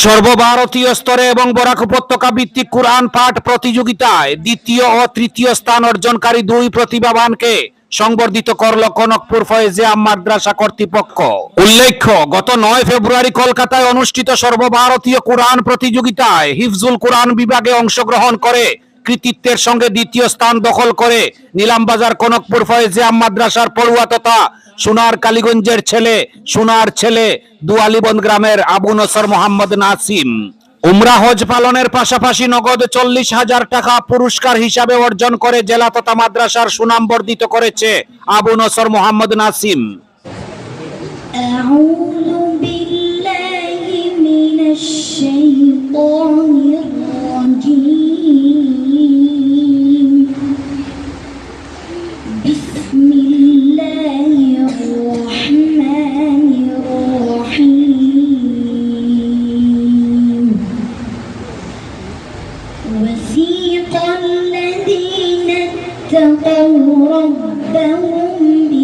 সর্বভারতীয় স্তরে এবং বরাক উপত্যকা ভিত্তিক কুরআন পাঠ প্রতিযোগিতায় দ্বিতীয় ও তৃতীয় স্থান অর্জনকারী দুই প্রতিভাবানকে সংবর্ধিত করল কনকপুর ফয়েজে আম মাদ্রাসা কর্তৃপক্ষ। উল্লেখ্য, গত 9 ফেব্রুয়ারি কলকাতায় অনুষ্ঠিত সর্বভারতীয় কুরআন প্রতিযোগিতায় হিফজুল কুরআন বিভাগে অংশগ্রহণ করে কৃতিত্বের সঙ্গে দ্বিতীয় স্থান দখল করে নিলামবাজার কনকপুর ফয়েজে আম মাদ্রাসার পড়ুয়া তথা সোনার কালীগঞ্জের সোনার ছেলে দুয়ালিবন্দ গ্রামের আবু নসর মোহাম্মদ নাসিম। উমরা হজ পালনের পাশাপাশি নগদ 40,000 টাকা পুরস্কার হিসাবে অর্জন করে জেলা তথা মাদ্রাসার সুনাম বর্ধিত করেছে আবু নসর মোহাম্মদ নাসিম। আউযু বিল্লাহি মিনাশ শাইতানির রাজীম। বিসমিল্লাহির রাহমানির রাহিম। ওয়াসীকাল লাযীনা ইত্তাকাউ রাব্বাহুম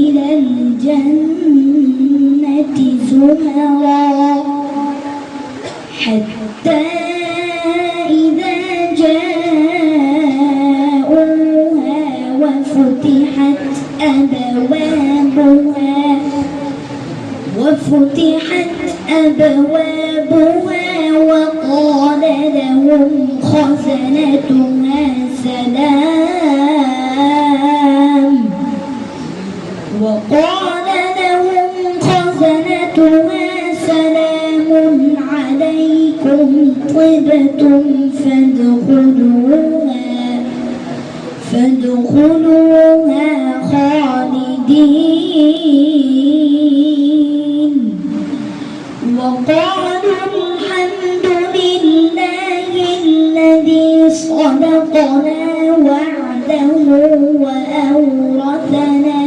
ইলাল জান্নাতি زمرا حتى إذا جاءوها وفتحت أبوابها وقال لهم خزنتها سلام عليكم طبتم فادخلوها خالدين وقالوا الحمد لله الذي صدقنا وعده وأورثنا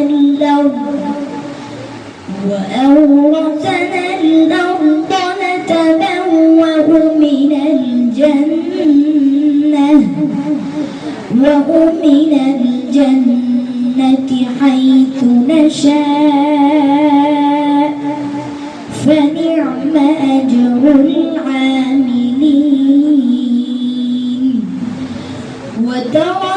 الأرض نتبوأ من الجنة حيث نشاء فنعم أجر العاملين وترى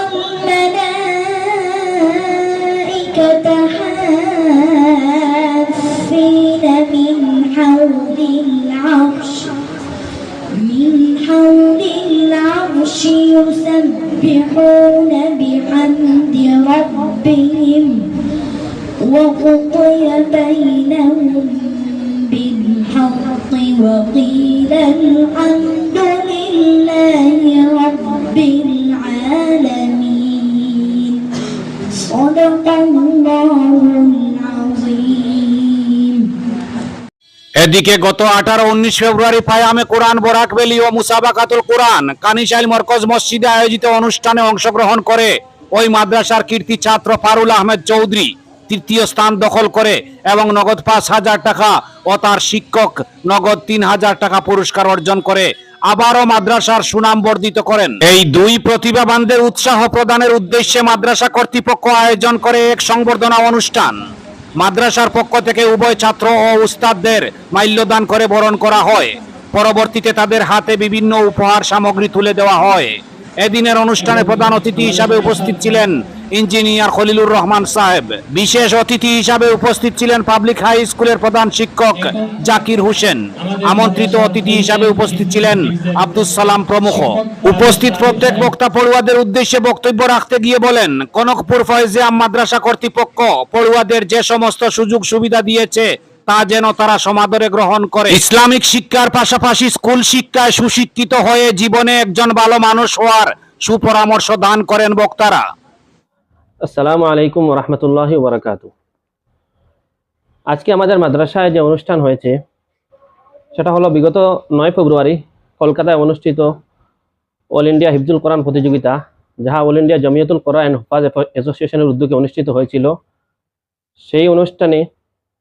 الملائكة حافين من حول العرش يسبحون بحمد ربهم وقضي بينهم بالحق وقيل الحمد لله رب العالمين صدق الله العظيم। এদিকে গত 18-19 ফেব্রুয়ারি পায়ামে কোরআন বরাকবেলি ও মুসাবাকাতুল কোরআন কানিশাইল মরকজ মসজিদে আয়োজিত অনুষ্ঠানে অংশগ্রহণ করে ওই মাদ্রাসার কীর্তি ছাত্র ফারুল আহমেদ চৌধুরী তৃতীয় স্থান দখল করে এবং নগদ 5,000 টাকা ও তার শিক্ষক নগদ 3,000 টাকা পুরস্কার অর্জন করে আবারও মাদ্রাসার সুনাম বর্ধিত করেন। এই দুই প্রতিভাবানদের উৎসাহ প্রদানের উদ্দেশ্যে মাদ্রাসা কর্তৃপক্ষ আয়োজন করে এক সংবর্ধনা অনুষ্ঠান। মাদ্রাসার পক্ষ থেকে উভয় ছাত্র ও উস্তাদদের মাল্যদান করে বরণ করা হয়। পরবর্তীতে তাদের হাতে বিভিন্ন উপহার সামগ্রী তুলে দেওয়া হয়। এদিনের অনুষ্ঠানে প্রধান অতিথি হিসাবে উপস্থিত ছিলেন ইঞ্জিনিয়ার খলিলুর রহমান সাহেব। বিশেষ অতিথি হিসাবে উপস্থিত ছিলেন পাবলিক হাই স্কুলের প্রধান শিক্ষক জাকির হোসেন। আমন্ত্রিত অতিথি হিসাবে উপস্থিত ছিলেন আব্দুস সালাম প্রমুখ। উপস্থিত প্রত্যেক বক্তা পড়ুয়াদের উদ্দেশ্যে বক্তব্য রাখতে গিয়ে বলেন, কনকপুর ফয়েজে আম মাদ্রাসা কর্তৃপক্ষ পড়ুয়াদের যে সমস্ত সুযোগ সুবিধা দিয়েছে তা যেন তারা সমাদরে গ্রহণ করে। ইসলামিক শিক্ষার পাশাপাশি স্কুল শিক্ষায় সুশিক্ষিত হয়ে জীবনে একজন ভালো মানুষ হওয়ার সুপরামর্শ দান করেন বক্তারা। আসসালামু আলাইকুম ওয়া রাহমাতুল্লাহি ওয়া বারাকাতুহু। আজকে আমাদের মাদ্রাসায় যে অনুষ্ঠান হয়েছে সেটা হলো বিগত 9 ফেব্রুয়ারি কলকাতায় অনুষ্ঠিত অল ইন্ডিয়া হিফজুল কোরআন প্রতিযোগিতা, যাহা অল ইন্ডিয়া জমিয়তুল কোরআন হুফাজ অ্যাসোসিয়েশনের উদ্যোগে অনুষ্ঠিত হয়েছিল। সেই অনুষ্ঠানে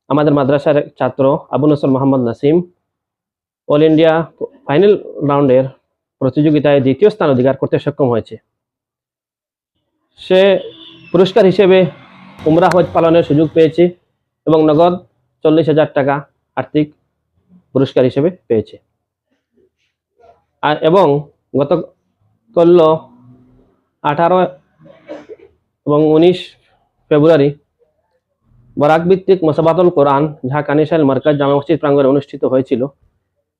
আমাদের মাদ্রাসার ছাত্র Abu Nasr Mohammad Nasim all India final রাউন্ডের প্রতিযোগিতায় দ্বিতীয় স্থান অধিকার করতে সক্ষম হয়েছে। সে পুরস্কার হিসেবে উমরা হজ পালনের সুযোগ পেয়েছে এবং নগদ 40,000 টাকা আর্থিক পুরস্কার হিসেবে পেয়েছে। এবং গত করল 18 এবং 19 ফেব্রুয়ারি বরাক ভিত্তিক মোসাবাতুল কোরআন যা কানিশাইল মার্কাজ জামে মসজিদ প্রাঙ্গণে অনুষ্ঠিত হয়েছিল।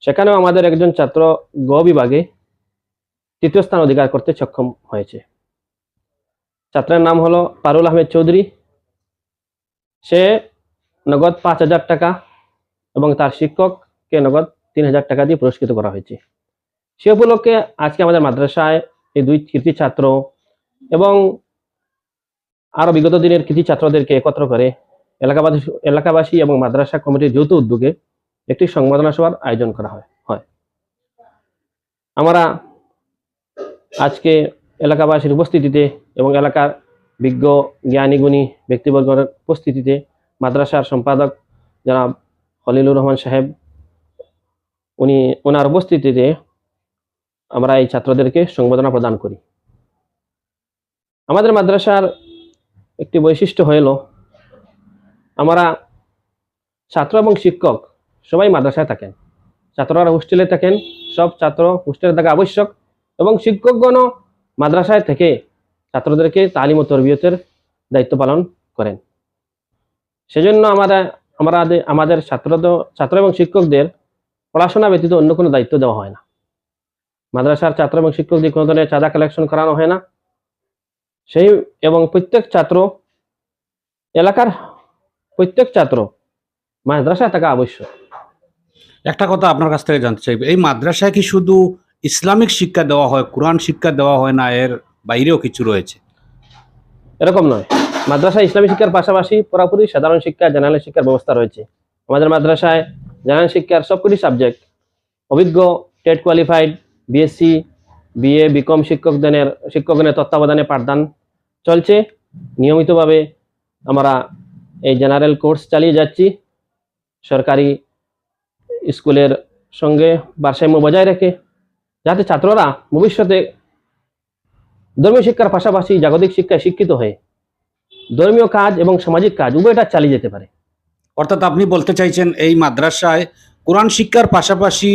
সেখানেও আমাদের একজন ছাত্র গ বিভাগে তৃতীয় স্থান অধিকার করতে সক্ষম হয়েছে। ছাত্রের নাম হলো পারুল আহমেদ চৌধুরী। সে নগদ 5,000 টাকা এবং তার শিক্ষককে নগদ 3,000 টাকা দিয়ে পুরস্কৃত করা হয়েছে। সে উপলক্ষে আজকে আমাদের মাদ্রাসায় এই দুই কৃতি ছাত্র এবং আরো বিগত দিনের কৃতি ছাত্রদেরকে একত্র করে এলাকাবাসী এবং মাদ্রাসা কমিটির যৌথ উদ্যোগে একটি সংবর্ধনা সভার আয়োজন করা হয়। আমরা আজকে এলাকাবাসীর উপস্থিতিতে এবং এলাকার বিজ্ঞ জ্ঞানী গুণী ব্যক্তিবর্গের উপস্থিতিতে মাদ্রাসার সম্পাদক জনাব খলিলুর রহমান সাহেব ওনার উপস্থিতিতে আমরা এই ছাত্রদেরকে সংবর্ধনা প্রদান করি। আমাদের মাদ্রাসার একটি বৈশিষ্ট্য হলো আমরা ছাত্র এবং শিক্ষক সবাই মাদ্রাসায় থাকেন। ছাত্ররা হোস্টেলে থাকেন, সব ছাত্র হোস্টেলে থাকা আবশ্যক, এবং শিক্ষকগণ মাদ্রাসায় থেকে ছাত্রদেরকে তালিম ও তরবিয়তের দায়িত্ব পালন করেন। সেজন্য আমাদের ছাত্র এবং শিক্ষকদের পড়াশোনা ব্যতীত অন্য কোনো দায়িত্ব দেওয়া হয় না। মাদ্রাসার ছাত্র এবং শিক্ষকদের কোনো ধরনের চাঁদা কালেকশন করানো হয় না। এবং এলাকার প্রত্যেক ছাত্র মাদ্রাসায় থাকা আবশ্যক। একটা কথা আপনার কাছ থেকে জানতে চাইবে, এই মাদ্রাসায় কি শুধু ইসলামিক শিক্ষা দেওয়া হয়, কোরআন শিক্ষা দেওয়া হয় না, এর বাইরেও কিছু রয়েছে? এরকম নয়, মাদ্রাসায় ইসলামী শিক্ষার পাশাপাশি পুরোপুরি সাধারণ শিক্ষা, জেনারেল শিক্ষার ব্যবস্থা রয়েছে। আমাদের মাদ্রাসায় জেনারেল শিক্ষার সবকটি সাবজেক্ট অভিজ্ঞ TET qualified BSc BA BCom শিক্ষকগণের তত্ত্বাবধানে পাঠদান চলছে। নিয়মিতভাবে আমরা এই জেনারেল কোর্স চালিয়ে যাচ্ছি, সরকারি স্কুলের সঙ্গে ভারসাম্য বজায় রেখে, যাতে ছাত্ররা ভবিষ্যতে ধর্মীয় শিক্ষার পাশাপাশি জাগতিক শিক্ষায় শিক্ষিত হয়ে ধর্মীয় কাজ এবং সামাজিক কাজ উভয়টা চালিয়ে যেতে পারে। অর্থাৎ আপনি বলতে চাইছেন এই মাদ্রাসায় কোরআন শিক্ষার পাশাপাশি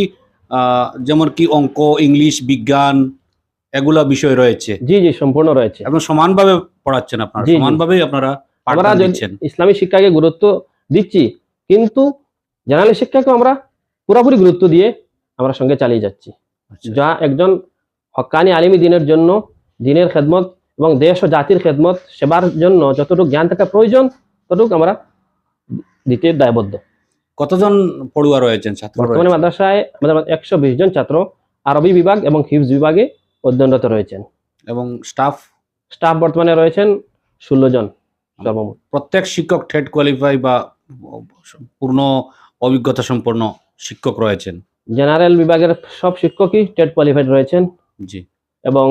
যেমন কি অঙ্ক, ইংলিশ, বিজ্ঞান এগুলা বিষয় রয়েছে? জি, সম্পূর্ণ রয়েছে। আপনি সমানভাবে পড়াচ্ছেন, আপনারা সমানভাবেই আপনারা পাঠদান দিচ্ছেন। ইসলামী শিক্ষাকে গুরুত্ব দিচ্ছি, কিন্তু জেনারেল শিক্ষাকে আমরা পুরোপুরি গুরুত্ব দিয়ে আমরা সঙ্গে চালিয়ে যাচ্ছি। যা একজন হক্কানি আলিমী দিনের জন্য, দিনের খেদমত এবং দেশ ও জাতির খেদমত সেবার জন্য যতটুকু জ্ঞান থাকা প্রয়োজন ততটুকু আমরা দিতে দায়বদ্ধ। কতজন পড়ুয়া রয়েছেন ছাত্র? বর্তমানে মাদ্রাসায় আমাদের 120 জন ছাত্র আরবি বিভাগ এবং হিফজ বিভাগে অধ্যয়নরত রয়েছেন, এবং স্টাফ বর্তমানে রয়েছেন 16 জন সর্বমোট। প্রত্যেক শিক্ষক টেট কোয়ালিফাই বা পূর্ণ অভিজ্ঞতা সম্পন্ন শিক্ষক রয়েছেন? জেনারেল বিভাগের সব শিক্ষকই টেট কোয়ালিফাইড রয়েছেন। জি। এবং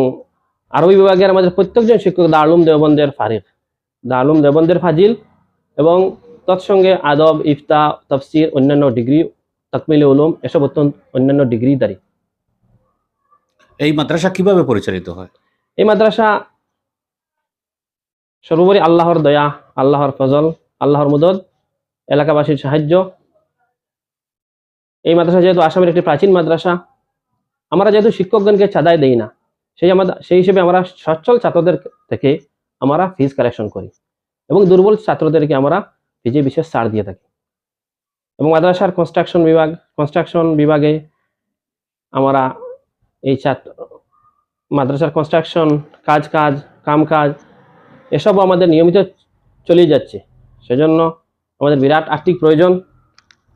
আরবি বিভাগের আমাদের প্রত্যেকজন শিক্ষক দারুল দেওবন্দের ফারিক, দারুল দেওবন্দের ফাজিল, এবং তৎসঙ্গে আদব, ইফতা, তাফসির, অন্যান্য ডিগ্রি, তাকমিল উলুম এসব অন্যান্য ডিগ্রিধারী। এই মাদ্রাসা কিভাবে পরিচালিত হয়? এই মাদ্রাসা সর্বোপরি আল্লাহর দয়া, আল্লাহর ফজল, আল্লাহর মদদ, এলাকাবাসীর সাহায্য। এই মাদ্রাসা যেহেতু আসামের একটি প্রাচীন মাদ্রাসা, আমরা যেহেতু শিক্ষকগণকে চাঁদায় দেই না, সেই হিসেবে আমরা সচ্ছল ছাত্রদের থেকে আমরা ফিজ কালেকশন করি, এবং দুর্বল ছাত্রদেরকে আমরা ফিজে বিশেষ ছাড় দিয়ে থাকি। এবং মাদ্রাসার কনস্ট্রাকশন বিভাগে আমরা এই মাদ্রাসার কনস্ট্রাকশন কাজ এসবও আমাদের নিয়মিত চলিয়ে যাচ্ছে। সেজন্য আমাদের বিরাট আর্থিক প্রয়োজন।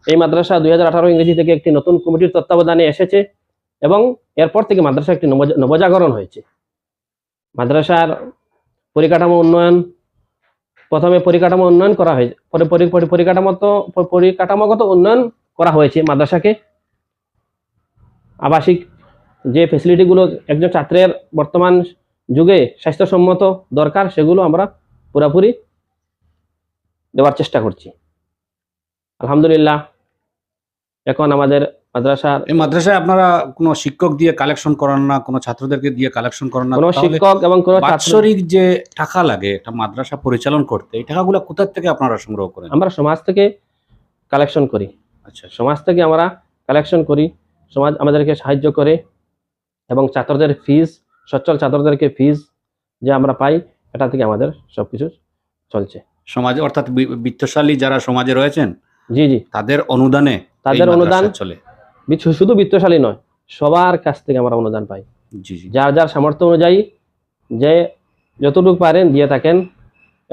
এই মাদ্রাসা 2018 ইংরেজি থেকে একটি নতুন কমিটির তত্ত্বাবধানে এসেছে, এবং এরপর থেকে মাদ্রাসা একটি নবজাগরণ হয়েছে। মাদ্রাসার প্রথমে পরিকাঠামো উন্নয়ন করা হয়েছে, পরে পরিকাঠামোগত উন্নয়ন করা হয়েছে মাদ্রাসাকে। আবাসিক যে ফ্যাসিলিটিগুলো একজন ছাত্রের বর্তমান যুগে স্বাস্থ্যসম্মত দরকার, সেগুলো আমরা পুরোপুরি দেওয়ার চেষ্টা করছি। আলহামদুলিল্লাহ, এখন আমাদের এই মাদ্রাসায় আপনারা কোনো শিক্ষক দিয়ে কালেকশন করান না, কোনো ছাত্রদেরকে দিয়ে কালেকশন করান না? কোনো শিক্ষক এবং কোনো বাৎসরিক যে টাকা লাগে একটা মাদ্রাসা পরিচালন করতে, এই টাকাগুলো কোথা থেকে আপনারা সংগ্রহ করেন? আমরা সমাজ থেকে কালেকশন করি। আচ্ছা, সমাজ থেকে আমরা কালেকশন করি, সমাজ আমাদেরকে সাহায্য করে। এবং ছাত্রদের ফিজ, সচ্ছল ছাত্রদেরকে ফিজ যে আমরা পাই, এটা থেকে আমাদের সবকিছু চলছে। সমাজে অর্থাৎ বিত্তশালী যারা সমাজে রয়েছেন জি জি, তাদের অনুদানে তাদের এই অনুদান মাদ্রাসা চলে। শুধু বিত্তশালী নয়, সবার কাছ থেকে আমরা অনুদান পাই। জি জি। যার যার সামর্থ্য অনুযায়ী যে যতটুকু পারেন দিয়ে থাকেন।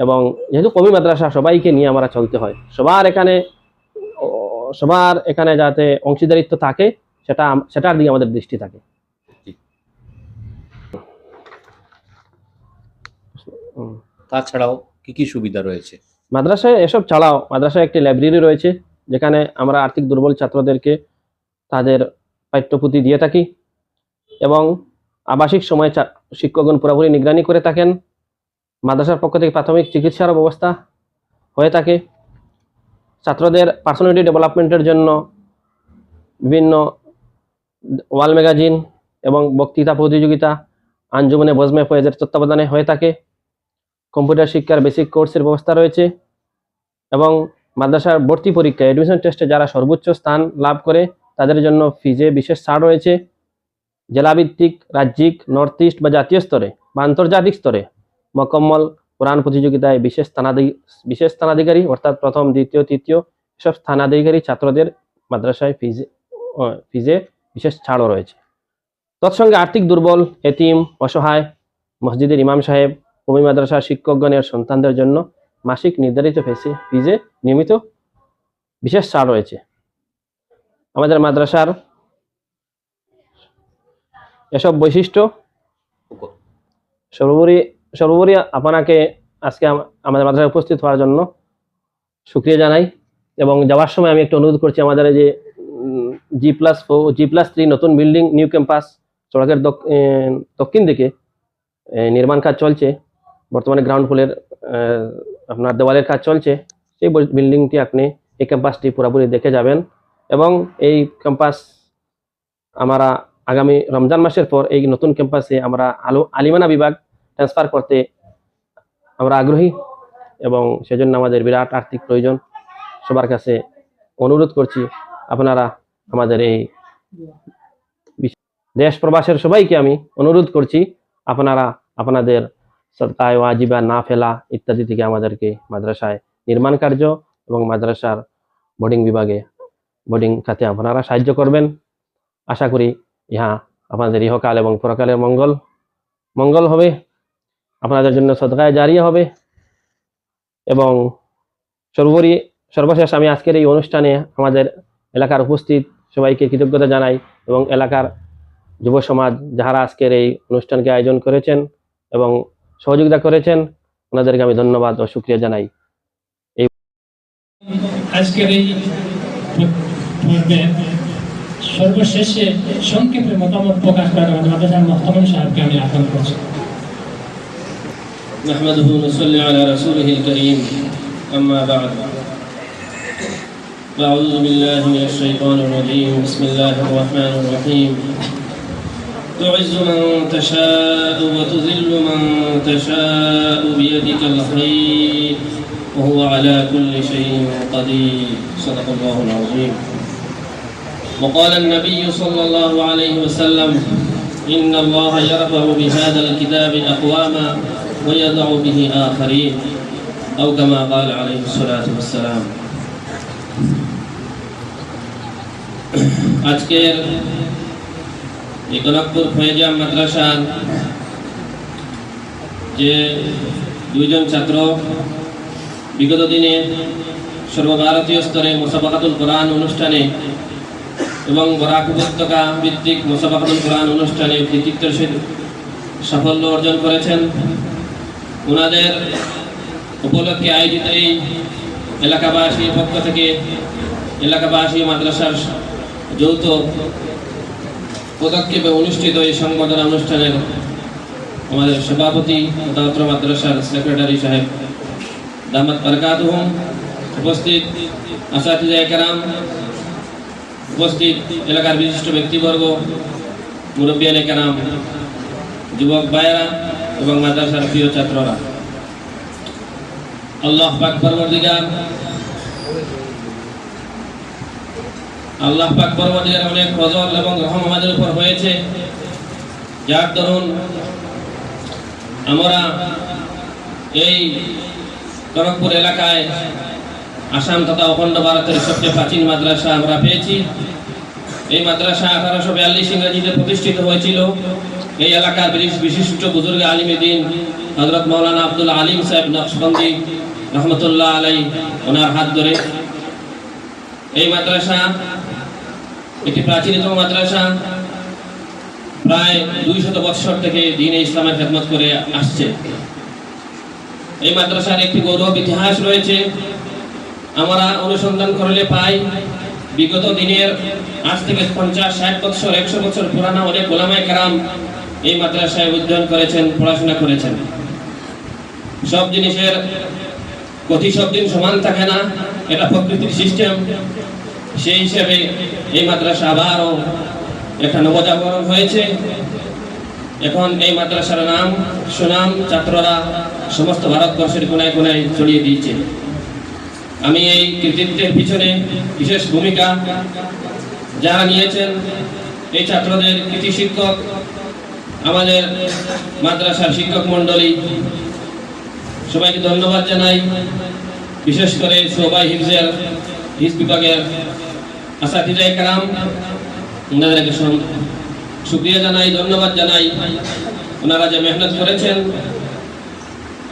এবং যেহেতু কমি মাদ্রাসা, সবাইকে নিয়ে আমরা চলতে হয়, সবার এখানে যাতে অংশীদারিত্ব থাকে, সেটার দিকে আমাদের দৃষ্টি থাকে। তাছাড়াও কি কি সুবিধা রয়েছে মাদ্রাসায়? এসব ছাড়াও মাদ্রাসায় একটি লাইব্রেরি রয়েছে, যেখানে আমরা আর্থিক দুর্বল ছাত্রদেরকে তাদের পাঠ্যপুঁথি দিয়ে থাকি। এবং আবাসিক সময়ে শিক্ষকগণ পুরোপুরি নিগরানি করে থাকেন। মাদ্রাসার পক্ষ থেকে প্রাথমিক চিকিৎসার ব্যবস্থা হয়ে থাকে। ছাত্রদের পার্সোনালিটি ডেভেলপমেন্টের জন্য বিভিন্ন ওয়াল ম্যাগাজিন এবং বক্তৃতা প্রতিযোগিতা আঞ্জুমানে বজমে ফয়েজের তত্ত্বাবধানে হয়ে থাকে। কম্পিউটার শিক্ষার বেসিক কোর্সের ব্যবস্থা রয়েছে। এবং মাদ্রাসার ভর্তি পরীক্ষা, অ্যাডমিশন টেস্টে যারা সর্বোচ্চ স্থান লাভ করে তাদের জন্য ফিজে বিশেষ ছাড় রয়েছে। জেলাভিত্তিক, রাজ্যিক, নর্থ ইস্ট বা জাতীয় স্তরে বা আন্তর্জাতিক স্তরে মোকাম্মল কোরআন প্রতিযোগিতায় বিশেষ স্থানাধিকারী অর্থাৎ প্রথম, দ্বিতীয়, তৃতীয় সব স্থানাধিকারী ছাত্রদের মাদ্রাসায় ফিজে বিশেষ ছাড়ও রয়েছে। তৎসঙ্গে আর্থিক দুর্বল, এতিম, অসহায় মসজিদের ইমাম সাহেব, কমি মাদ্রাসার শিক্ষকগণের সন্তানদের জন্য মাসিক নির্ধারিত ফিজে নিয়মিত বিশেষ ছাড় রয়েছে। আমাদের মাদ্রাসার এসব বৈশিষ্ট্য সর্বোপরি আপনাকে আজকে আমাদের মাদ্রাসায় উপস্থিত হওয়ার জন্য শুকরিয়া জানাই। এবং যাওয়ার সময় আমি একটু অনুরোধ করছি, আমাদের এই যে G+3 নতুন বিল্ডিং, নিউ ক্যাম্পাস, সড়কের দক্ষিণ দিকে নির্মাণ কাজ চলছে। বর্তমানে গ্রাউন্ড ফ্লোরের আপনার দেওয়ালের কাজ চলছে। সেই বিল্ডিংটি আপনি, এই ক্যাম্পাসটি পুরোপুরি দেখে যাবেন। এবং এই ক্যাম্পাস আমরা আগামী রমজান মাসের পর এই নতুন ক্যাম্পাসে আমরা আলিমানা বিভাগ ট্রান্সফার করতে আমরা আগ্রহী। এবং সেজন্য আমাদের বিরাট আর্থিক প্রয়োজন। সবার কাছে অনুরোধ করছি, আপনারা আমাদের এই দেশ প্রবাসের সবাইকে আমি অনুরোধ করছি, আপনারা আপনাদের সদকায়ে ওয়াজিবা, নাফেলা ইত্যাদি থেকে আমাদেরকে মাদ্রাসায় নির্মাণ কার্য এবং মাদ্রাসার বোর্ডিং খাতে আপনারা সাহায্য করবেন। আশা করি ইহা আপনাদের ইহকাল এবং পরকালের মঙ্গল হবে, আপনাদের জন্য সদকায়ে জারিয়া হবে। এবং সর্বশেষ আমি আজকের এই অনুষ্ঠানে আমাদের এলাকার উপস্থিত সবাইকে কৃতজ্ঞতা জানাই। এবং এলাকার যুব সমাজ যারা আজকের এই অনুষ্ঠানকে আয়োজন করেছেন এবং সহযোগিতা করেছেন, ওনাদেরকে আমি ধন্যবাদ ও শুকরিয়া জানাই। আজকের এই সর্বশেষে সংক্ষেপে মতামত প্রকাশ করার মাদ্রাসার মুহতামিম সাহেবকে আমি আহ্বান করছি। نحمده ونصلي على رسوله الكريم أما بعد أعوذ بالله من الشيطان الرجيم بسم الله الرحمن الرحيم تعز من تشاء وتذل من تشاء بيدك الخير وهو على كل شيء قدير صدق الله العظيم وقال النبي صلى الله عليه وسلم إن الله يرفع بهذا الكتاب أقواما ويضع به آخرين أو كما قال عليه الصلاة والسلام আজকের গোলাপপুর ফয়েজা মাদ্রাসার যে দুইজন ছাত্র বিগত দিনে সর্বভারতীয় স্তরে মুসাবাকাতুল কোরআন অনুষ্ঠানে এবং বরাক উপত্যকা ভিত্তিক মুসাবাকাতুল কোরআন অনুষ্ঠানে কৃতিত্বের সাথে সাফল্য অর্জন করেছেন, ওনাদের উপলক্ষে আয়োজিত এই এলাকাবাসীর পক্ষ থেকে এলাকাবাসী মাদ্রাসার যৌথ পদক্ষেপে অনুষ্ঠিত এই সংবর্ধনা অনুষ্ঠানের আমাদের সভাপতি তথা মাদ্রাসার সেক্রেটারি সাহেব দামাত বারাকাতুহুম, উপস্থিত আসাতিজায়ে কেরাম, উপস্থিত এলাকার বিশিষ্ট ব্যক্তিবর্গ, মুরব্বিয়ানে কেরাম, যুবক ভাইয়েরা এবং মাদ্রাসার প্রিয় ছাত্ররা, আল্লাহ পাক পরবর্তীকার অনেক ফজল এবং রহম আমাদের উপর হয়েছে। যার দরুন আমরা এই খড়গপুর এলাকায় আসাম তথা অখণ্ড ভারতের সবচেয়ে প্রাচীন মাদ্রাসা আমরা পেয়েছি। এই মাদ্রাসা 1842 ইংরেজিতে প্রতিষ্ঠিত হয়েছিল। এই এলাকার বিশিষ্ট বুজুর্গ আলিমে দ্বীন হযরত মাওলানা আব্দুল আলিম সাহেব নকশবন্দি রহমতুল্লাহ আলাইহি ওনার হাত ধরে এই মাদ্রাসা একটি প্রাচীনতম মাদ্রাসা, প্রায় 200 বছর থেকে দ্বীন ইসলামের খেদমত করে আসছে। এই মাদ্রাসার একটি গৌরব ইতিহাস রয়েছে। আমরা অনুসন্ধান করলে পাই বিগত দিনের আজ থেকে 50-60 বছর 100 বছর পুরানা অনেক ওলামায়ে কেরাম এই মাদ্রাসায় অধ্যয়ন করেছেন, পড়াশোনা করেছেন। সব জিনিসের গতি সব দিন সমান থাকে না, এটা প্রকৃতির সিস্টেম। সেই হিসেবে এই মাদ্রাসা আবারও একটা নবজাগরণ হয়েছে। এখন এই মাদ্রাসার নাম সুনাম ছাত্ররা সমস্ত ভারতবর্ষের কোনায় কোনায় ছড়িয়ে দিয়েছে। আমি এই কৃতিত্বের পিছনে বিশেষ ভূমিকা যারা নিয়েছেন এই ছাত্রদের কৃতি শিক্ষক, আমাদের মাদ্রাসার শিক্ষক মণ্ডলী, সবাইকে ধন্যবাদ জানাই। বিশেষ করে সবাই হিফজ বিভাগের আসাতিজায়ে কেরাম, ওনাদেরকে শুকরিয়া জানাই, ধন্যবাদ জানাই। ওনারা যে মেহনত করেছেন,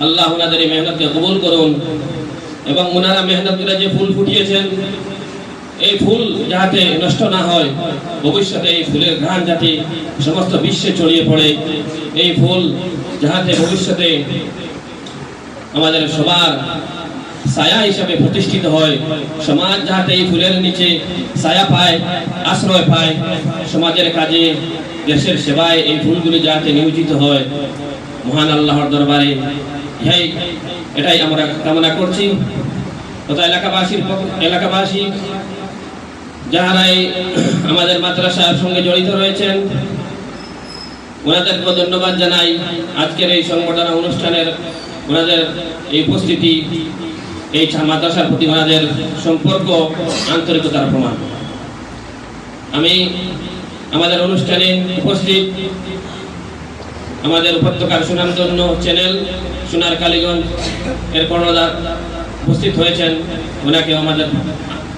আল্লাহ ওনাদের এই মেহনতকে কবুল করুন এবং ওনারা মেহনত করে যে ফুল ফুটিয়েছেন এই ফুল যাতে নষ্ট না হয়, ভবিষ্যতে এই ফুলের ঘ্রাণ যাতে সমস্ত বিশ্বে ছড়িয়ে পড়ে, এই ফুল যাতে ভবিষ্যতে আমাদের সবার ছায়া হিসাবে প্রতিষ্ঠিত হয়, সমাজ যাতে এই ফুলের নিচে ছায়া পায়, আশ্রয় পায়, সমাজের কাজে দেশের সেবায় এই ফুলগুলি যাতে নিয়োজিত হয়, মহান আল্লাহর দরবারে এটাই আমরা কামনা করছি। তথা এলাকাবাসী যারা আমাদের মাদ্রাসার সঙ্গে জড়িত রয়েছেন ওনাদেরকে ধন্যবাদ জানাই। আজকের এই সংবর্ধনা অনুষ্ঠানের ওনাদের এই উপস্থিতি এই মাদ্রাসার প্রতি ওনাদের সম্পর্ক আন্তরিকতার প্রমাণ। আমি আমাদের অনুষ্ঠানে উপস্থিত আমাদের উপত্যকার সুনামধন্য চ্যানেল সোনার কালীগঞ্জ এর কর্ণধার উপস্থিত হয়েছেন, ওনাকে আমাদের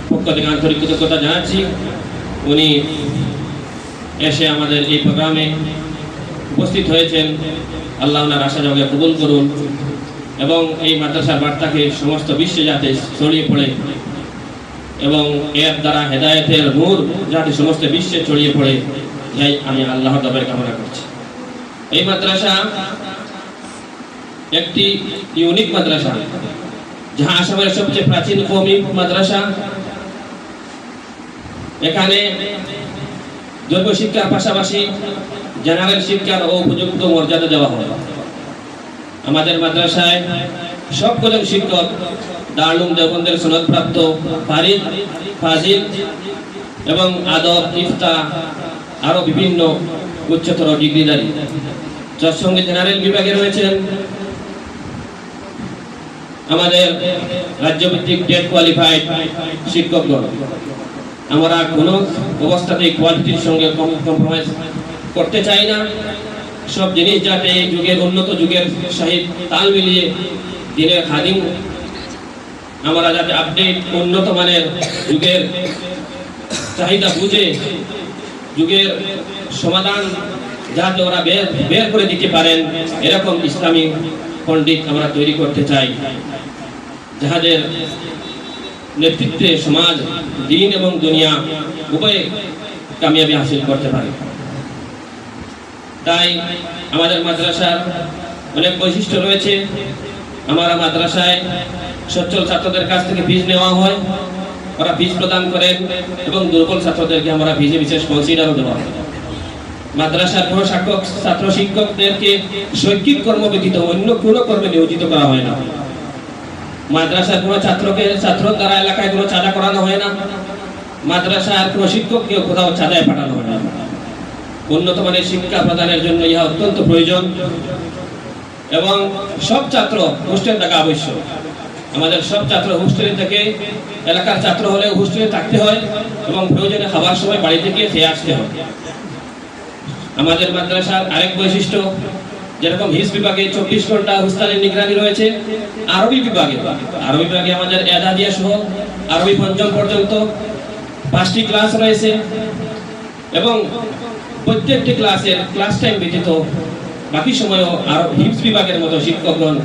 পক্ষ থেকে আন্তরিক কৃতজ্ঞতা জানাচ্ছি। উনি এসে আমাদের এই প্রোগ্রামে উপস্থিত হয়েছেন। আল্লাহ ওনার আশা জগে কবুল করুন এবং এই মাদ্রাসার বার্তাকে সমস্ত বিশ্বে যাতে ছড়িয়ে পড়ে এবং এর দ্বারা হেদায়েতের নূর যাতে সমস্ত বিশ্বে ছড়িয়ে পড়ে, যাই আমি আল্লাহর দরবারে কামনা করছি। এই মাদ্রাসা একটি ইউনিক মাদ্রাসা, যাহা আসামের সবচেয়ে প্রাচীন কওমি মাদ্রাসা। এখানে জৈব শিক্ষার পাশাপাশি জেনারেল শিক্ষার উপযুক্ত মর্যাদা দেওয়া হয়। আমাদের মাদ্রাসায় সবগুলো শিক্ষক দারুল উলুম দেওবন্দের সনদপ্রাপ্ত ফারিদ, ফাজিল এবং আদব, ইফতা আরো বিভিন্ন উচ্চতর ডিগ্রিধারী। যার সঙ্গে জেনারেল বিভাগে রয়েছেন আমাদের রাজ্যভিত্তিক টেট কোয়ালিফাইড শিক্ষকগণ। আমরা কোনো অবস্থাতেই কোয়ালিটির সঙ্গে কম্প্রোমাইজ করতে চাই না। সব জিনিস যাতে এই যুগের উন্নত যুগের সাহিত্য তাল মিলিয়ে দিনের খাদিম আমরা যাতে আপডেট উন্নত মানের যুগের চাহিদা বুঝে যুগের সমাধান যাতে ওরা বের করে দিতে পারেন, এরকম ইসলামী পণ্ডিত আমরা তৈরি করতে চাই, যাদের নেতৃত্বে সমাজ, দিন এবং দুনিয়া উভয়ে কামিয়াবি হাসিল করতে পারে। তাই আমাদের মাদ্রাসার অনেক বৈশিষ্ট্য রয়েছে। আমরা মাদ্রাসায় সচ্ছল ছাত্রদের কাছ থেকে ফিস নেওয়া হয়, ওরা ফিস প্রদান করেন এবং দুর্বল ছাত্রদেরকে আমরা ফিসে বিশেষ কনসিডারও দেওয়া হয়। মাদ্রাসার কোনো ছাত্র শিক্ষকদেরকে শৈক্ষিক কর্ম ব্যতীত অন্য কোনো কর্মে নিয়োজিত করা হয় না। মাদ্রাসার কোনো ছাত্র দ্বারা এলাকায় কোনো চাঁদা করানো হয় না। মাদ্রাসার কোনো শিক্ষককে কোথাও চাঁদায় পাঠানো হয় না। উন্নত মানের শিক্ষা প্রদানের জন্য ইহা অত্যন্ত প্রয়োজন এবং সব ছাত্র হোস্টেল থাকা আবশ্যক। আমাদের সব ছাত্র হোস্টেলে থেকে, এলাকার ছাত্র হলে হোস্টেলে থাকতে হয় এবং প্রয়োজনে খাবার সময় বাড়িতে গিয়ে খেয়ে আসতে হয়। আমাদের মাদ্রাসার আরেক বৈশিষ্ট্য, যেরকম হিজ বিভাগে 24 ঘন্টা হুস্তানের নিগরানি রয়েছে, আরবি বিভাগে আমাদের এদাদিয়া সহ আরবি পঞ্চম পর্যন্ত 5টি ক্লাস রয়েছে এবং প্রত্যেকটি ক্লাসের ক্লাস টাইম ব্যতীত বাকি সময়ও আর হিজ বিভাগের মতো শিক্ষকগণ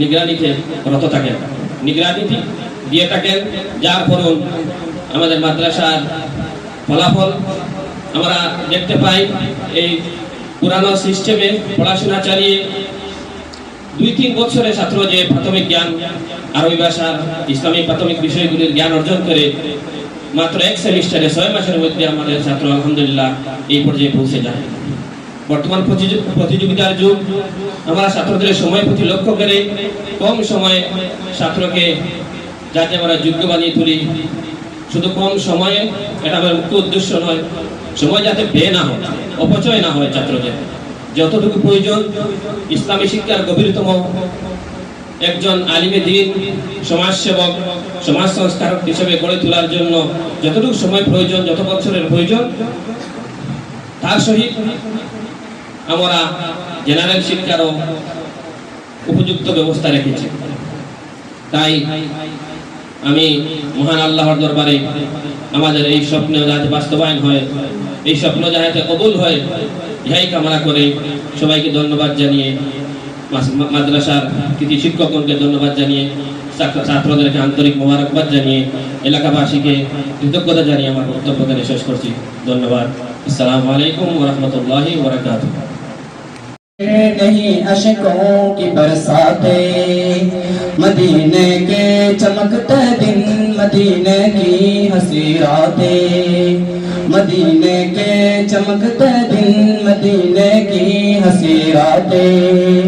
নিগরানিতে রত থাকেন, নিগরানি দিয়ে থাকেন, যার ফলন আমাদের মাদ্রাসার ফলাফল আমরা দেখতে পাই। এই পুরানো সিস্টেমে পড়াশোনা চালিয়ে 2-3 বছরে ছাত্র যে প্রাথমিক জ্ঞান, আরবি ভাষার ইসলামিক প্রাথমিক বিষয়গুলির জ্ঞান অর্জন করে মাত্র 1 সেমিস্টারে 6 মাসের মধ্যে আমাদের ছাত্র আলহামদুলিল্লাহ এই পর্যায়ে পৌঁছে যায়। বর্তমান প্রতিযোগিতার যুগ, আমরা ছাত্রদের সময় প্রতি লক্ষ্য করে কম সময়ে ছাত্রকে যাতে আমরা যোগ্য বানিয়ে তুলি, শুধু কম সময়ে, এটা আমার মুখ্য উদ্দেশ্য নয়, সময় যাতে ব্যয় না হয়, অপচয় না হয়, ছাত্রদের যতটুকু প্রয়োজন ইসলামী শিক্ষার গভীরতম একজন আলিমে দ্বীন, সমাজসেবক, সমাজ সংস্কারক হিসেবে গড়ে তোলার জন্য যতটুকু সময় প্রয়োজন, যত বছরের প্রয়োজন, তার সহিত আমরা জেনারেল শিক্ষারও উপযুক্ত ব্যবস্থা রেখেছি। তাই আমি মহান আল্লাহর দরবারে আমাদের এই স্বপ্ন যাতে বাস্তবায়ন হয়, এই স্বপ্ন যাতে কবুল হয়, ইহাই কামনা করে সবাইকে ধন্যবাদ জানিয়ে, মাদ্রাসার কৃতি শিক্ষকগণকে ধন্যবাদ জানিয়ে, ছাত্রদেরকে আন্তরিক মোবারকবাদ জানিয়ে, এলাকাবাসীকে কৃতজ্ঞতা জানিয়ে আমার বক্তব্য এখানে শেষ করছি। ধন্যবাদ। আসসালামু আলাইকুম ওয়া রাহমাতুল্লাহি ওয়া বারাকাতুহু। नहीं अशकों की बरसाते, मदीने के चमकते दिन, मदीने की हंसी रातें, मदीने के चमकते दिन, मदीने की हंसी रातें।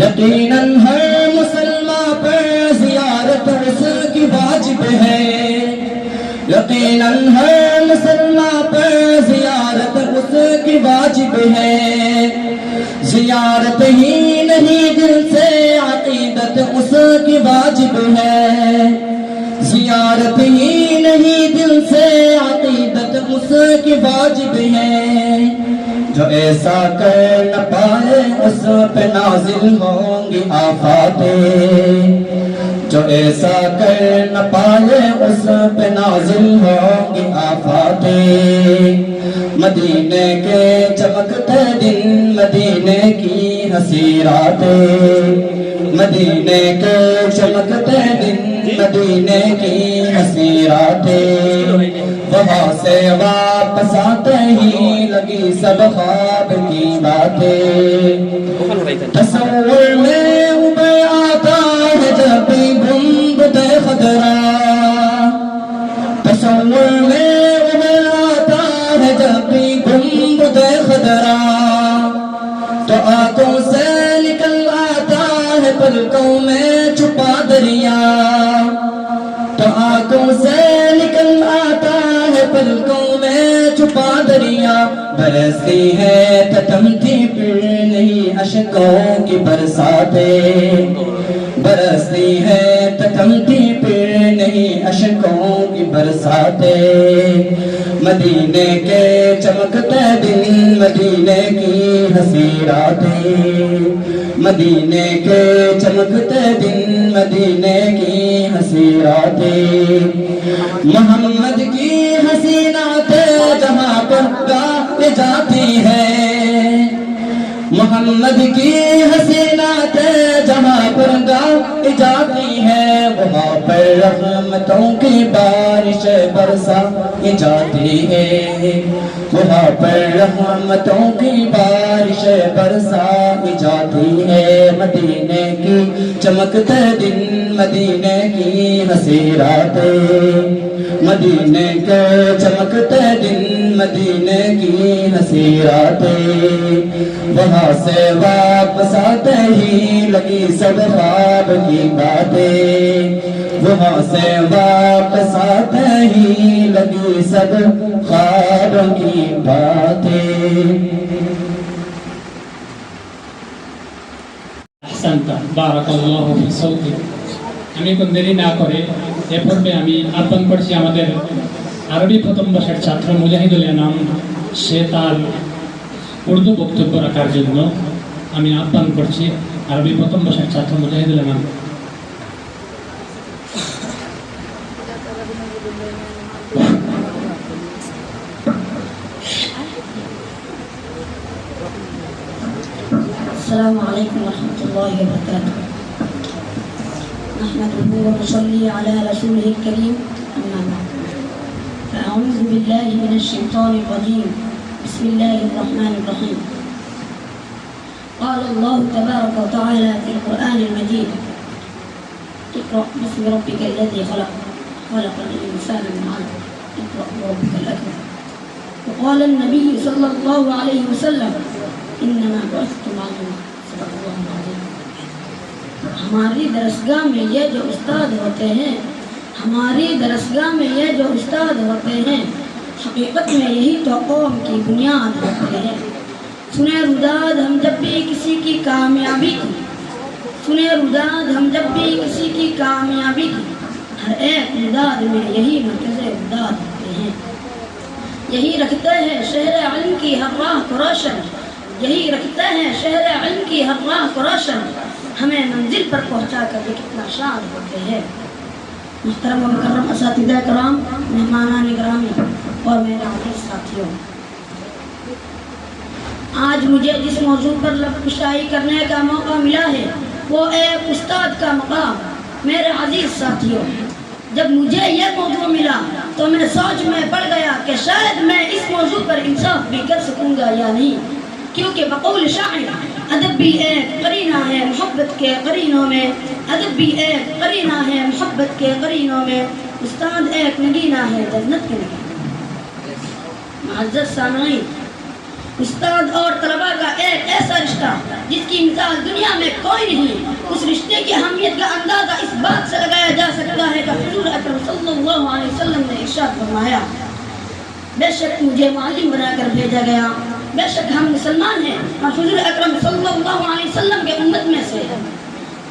यकीनन हर मुसलमान पर जियारत उसकी वाजिब है, यकीनन हर मुसलमान पर जियारत उसकी वाजिब है। जियारत ही नहीं दिल से अकीदत उसकी वाजिब है, जियारत ही नहीं दिल से अकीदत उसकी वाजिब है। जो ऐसा कर न पाए उस पे नाजिल होंगी आफातें, जो ऐसा कर न पाए उस पे नाजिल होंगी आफातें। मदीने के चमकते दिन, मदीने की हंसी रातें, मदीने के चमकते दिन, मदीने की हंसी रातें। वहाँ से वापस आते ही लगी सब ख्वाब की बातें। तस्वीर में उभर आता है जब भी गुंबद खदरा, तस्वीर में उभर आता है जब भी गुंबद खदरा। तो आंखों से निकल आता है पलकों में छुपा दरिया, तो आंखों से निकल आता है पलकों में छुपा दरिया। बरसती है तथमती फिर नहीं अशकों की बरसातें, बरसती है तथमती फिर नहीं अशकों की बरसातें। मदीने के चमकते दिन, मदीने की हंसी रातें, मदीने के चमकते दिन, मदीने की हंसी रातें। मोहम्मद की हंसी नातें जहाँ पर गाई जाती है, मोहम्मद की हंसी नातें जहाँ पर गाई जाती है, वहाँ पर रहमतों की बारिश बरसाई जाती है, वहाँ पर रहमतों की बारिश बरसाई जाती है। मदीने की चमकते दिन, मदीने की हंसी रातें, मदीने के चमकते दिन, मदीने की हंसी रातें। वहाँ से वापस आते ही लगी सब ख्वाब की बातें, वहाँ से वापस आते ही लगी सब ख्वाब की बातें। আহসানতা, বারাকাল্লাহু ফি সাউতিক। আমি কোন দেরি না করে এ পর্বে আমি আহ্বান করছি আমাদের আরবি প্রথম বর্ষের ছাত্র মুজাহিদুল ইনাম, সে তার উর্দু বক্তব্য রাখার জন্য আমি আহ্বান করছি আরবি প্রথম বর্ষের ছাত্র মুজাহিদুল ইমাম। السلام عليكم ورحمة الله وبركاته. نحمده ونصلي على رسوله الكريم أما بعد. فأعوذ بالله من الشيطان الرجيم. بسم الله الرحمن الرحيم. قال الله تبارك وتعالى في القرآن المجيد: اقرأ باسم ربك الذي خلق، خلق الإنسان من علق، اقرأ وربك الأكرم. وقال النبي صلى الله عليه وسلم: انما بعثت معلما. صدق اللہ العظیم. ہماری درسگاہ میں یہ جو استاد ہوتے ہیں، ہماری درسگاہ میں یہ جو استاد ہوتے ہیں، حقیقت میں یہی تو قوم کی بنیاد ہوتے ہیں. سنیں روداد ہم جب بھی کسی کی کامیابی کی، سنیں روداد ہم جب بھی کسی کی کامیابی کی، ہر ایک روداد میں یہی مرکز روداد ہوتے ہیں. یہی رکھتے ہیں شہر علم کی ہر راہ کو روشن، یہی رکھتے ہیں شہر علم کی ہر راہ کو روشن، ہمیں منزل پر پہنچا کر یہ کتنا شاد ہوتے ہیں. محترم و مکرم اساتذہ کرام، مہمانان گرامی اور میرے عزیز ساتھیوں، آج مجھے جس موضوع پر لب کشائی کرنے کا موقع ملا ہے وہ ایک استاد کا مقام. میرے عزیز ساتھیوں، جب مجھے یہ موضوع ملا تو میں سوچ میں پڑ گیا کہ شاید میں اس موضوع پر انصاف بھی کر سکوں گا یا نہیں، کیونکہ بقول شاعر ادب بھی ایک قرینہ ہے محبت کے قرینوں میں، ادب بھی ایک قرینہ ہے محبت کے قرینوں میں، استاد ایک نگینہ ہے جنت کے نگینہ. معزز سامعین، استاد اور طلباء کا ایک ایسا رشتہ جس کی مثال دنیا میں کوئی نہیں. اس رشتے کی اہمیت کا اندازہ اس بات سے لگایا جا سکتا ہے کہ حضور اکرم صلی اللہ علیہ وسلم نے ارشاد فرمایا: بے شک مجھے معلم بنا کر بھیجا گیا، بے شک ہم مسلمان ہیں اور حضور اکرم صلی اللہ علیہ وسلم کے امت میں سے ہیں.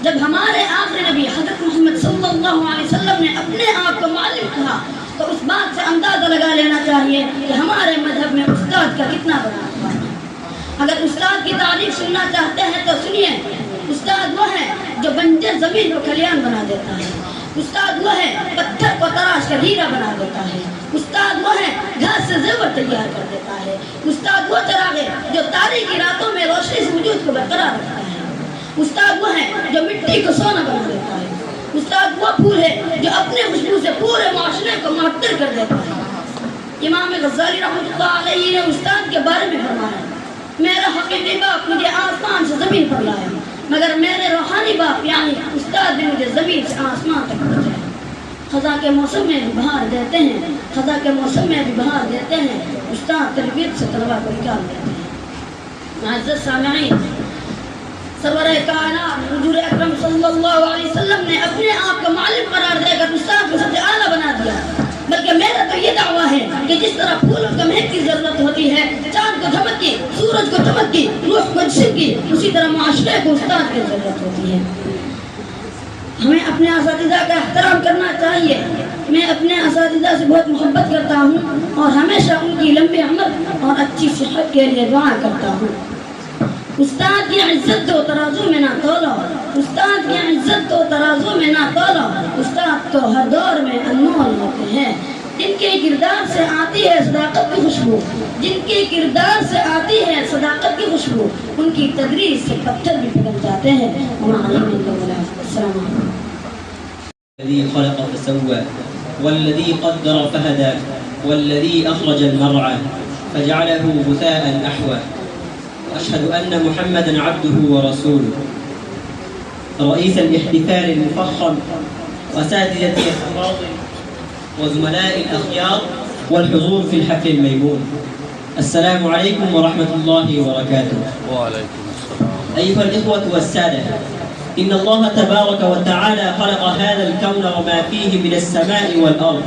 جب ہمارے آخری نبی حضرت محمد صلی اللہ علیہ وسلم نے اپنے آپ کو معلم کہا تو اس بات سے اندازہ لگا لینا چاہیے کہ ہمارے مذہب میں استاد کا کتنا بڑا مقام ہے. اگر استاد کی تعریف سننا چاہتے ہیں تو سنیے. استاد وہ ہے جو بنجر زمین کو کھلیان بنا دیتا ہے. استاد وہ ہے پتھر کو تراش کر ہیرا بنا دیتا ہے. استاد وہ ہے گھاس سے زیور تیار کر دیتا ہے. استاد وہ چراغ ہے جو تاریکی راتوں میں روشنی سے وجود کو برقرار رکھتا ہے. استاد وہ ہے جو مٹی کو سونا بنا دیتا ہے. استاد وہ پھول ہے جو اپنے خوشبو سے پورے معاشرے کو معطر کر دیتا ہے. امام غزالی رحمۃ اللہ علیہ نے استاد کے بارے میں فرمایا: میرا حقیقی باپ مجھے آسمان سے زمین پر لایا، مگر میرے روحانی باپ یعنی استاد نے مجھے زمین سے آسمان تک پہنچایا. خزاں کے موسم میں بھی بہار دیتے ہیں، خزاں کے موسم میں بھی بہار دیتے ہیں، استاد تربیت سے طلباء کو نکال دیتے ہیں. معزز سامعین، سرور کائنات حضور اکرم صلی اللہ علیہ وسلم نے اپنے آپ کو معلم قرار دے کر استاد کو سب سے اعلیٰ بنا دیا. بلکہ میرا تو یہ دعویٰ ہے کہ جس طرح پھولوں کو مہک کی ضرورت ہوتی ہے، چاند کو دھمک کی، سورج کو چمک کی، روح کو جسم کی، اسی طرح معاشرے کو استاد کی ضرورت ہوتی ہے. ہمیں اپنے اساتذہ کا احترام کرنا چاہیے. میں اپنے اساتذہ سے بہت محبت کرتا ہوں اور ہمیشہ ان کی لمبی عمر اور اچھی صحت کے لیے دعا کرتا ہوں. استاد کی عزت تو ترازو میں نہ تولو، استاد کی عزت تو ترازو میں نہ تولو. استاد تو ہر دور میں انمول ہوتے ہیں. جن کے کردار سے آتی ہے صداقت کی خوشبو، جن کے کردار سے آتی ہے صداقت کی خوشبو، ان کی تدریس سے پتھر بھی پگھل جاتے ہیں. السلام علیکم. الذي خلق فسوى والذي قدر فهدى والذي أخرج المرعى فجعله غثاء أحوى. وأشهد أن محمدا عبده ورسوله رئيس الاحتفال المفخم وأساتذة الأفاضل وزملاء الأخيار والحضور في الحفل الميمون. السلام عليكم ورحمة الله وبركاته. وعليكم السلام. أيها الإخوة والسادة، إن الله تبارك وتعالى خلق هذا الكون وما فيه من السماء والأرض